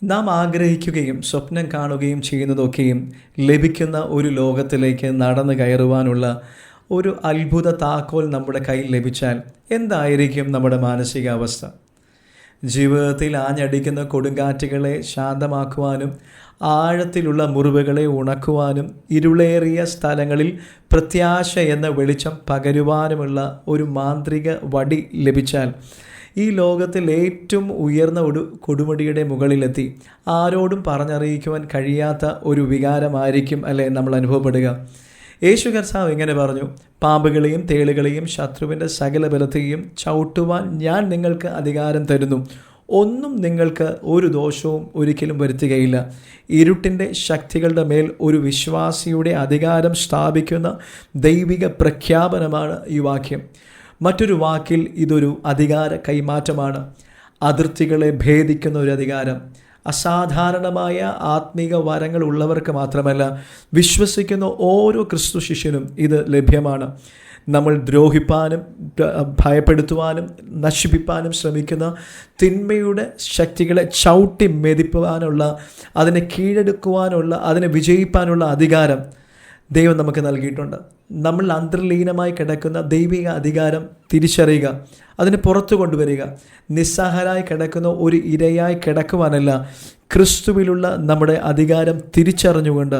നാം ആഗ്രഹിക്കുകയും സ്വപ്നം കാണുകയും ചെയ്യുന്നതൊക്കെയും ലഭിക്കുന്ന ഒരു ലോകത്തിലേക്ക് നടന്നു കയറുവാനുള്ള ഒരു അത്ഭുത താക്കോൽ നമ്മുടെ കയ്യിൽ ലഭിച്ചാൽ എന്തായിരിക്കും നമ്മുടെ മാനസികാവസ്ഥ? ജീവിതത്തിൽ ആഞ്ഞടിക്കുന്ന കൊടുങ്കാറ്റുകളെ ശാന്തമാക്കുവാനും ആഴത്തിലുള്ള മുറിവുകളെ ഉണക്കുവാനും ഇരുളേറിയ സ്ഥലങ്ങളിൽ പ്രത്യാശ എന്ന വെളിച്ചം പകരുവാനുമുള്ള ഒരു മാന്ത്രിക വടി ലഭിച്ചാൽ ഈ ലോകത്തിൽ ഏറ്റവും ഉയർന്ന ഒരു കൊടുമുടിയുടെ മുകളിലെത്തി ആരോടും പറഞ്ഞറിയിക്കുവാൻ കഴിയാത്ത ഒരു വികാരമായിരിക്കും അല്ലേ നമ്മൾ അനുഭവപ്പെടുക. യേശു കർത്താവ് ഇങ്ങനെ പറഞ്ഞു, പാമ്പുകളെയും തേളുകളെയും ശത്രുവിൻ്റെ സകല ബലത്തെയും ചവിട്ടുവാൻ ഞാൻ നിങ്ങൾക്ക് അധികാരം തരുന്നു, ഒന്നും നിങ്ങൾക്ക് ഒരു ദോഷവും ഒരിക്കലും വരുത്തുകയില്ല. ഇരുട്ടിൻ്റെ ശക്തികളുടെ മേൽ ഒരു വിശ്വാസിയുടെ അധികാരം സ്ഥാപിക്കുന്ന ദൈവിക പ്രഖ്യാപനമാണ് ഈ വാക്യം. മറ്റൊരു വാക്കിൽ ഇതൊരു അധികാര കൈമാറ്റമാണ്. അതിർത്തികളെ ഭേദിക്കുന്ന ഒരു അധികാരം. അസാധാരണമായ ആത്മീക വരങ്ങൾ ഉള്ളവർക്ക് മാത്രമല്ല, വിശ്വസിക്കുന്ന ഓരോ ക്രിസ്തു ശിഷ്യനും ഇത് ലഭ്യമാണ്. നമ്മൾ ദ്രോഹിപ്പാനും ഭയപ്പെടുത്തുവാനും നശിപ്പിപ്പാനും ശ്രമിക്കുന്ന തിന്മയുടെ ശക്തികളെ ചവിട്ടി മെതിക്കുവാനുള്ള, അതിനെ കീഴടക്കുവാനുള്ള, അതിനെ വിജയിപ്പാനുള്ള അധികാരം ദൈവം നമുക്ക് നൽകിയിട്ടുണ്ട്. നമ്മൾ അന്തർലീനമായി കിടക്കുന്ന ദൈവിക അധികാരം തിരിച്ചറിയുക, അതിനെ പുറത്തു കൊണ്ടുവരിക. നിസ്സഹായരായി കിടക്കുന്ന ഒരു ഇരയായി കിടക്കുവാനല്ല, ക്രിസ്തുവിലുള്ള നമ്മുടെ അധികാരം തിരിച്ചറിഞ്ഞുകൊണ്ട്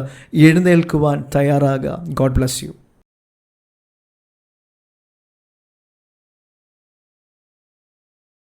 എഴുന്നേൽക്കുവാൻ തയ്യാറാകുക. God bless U.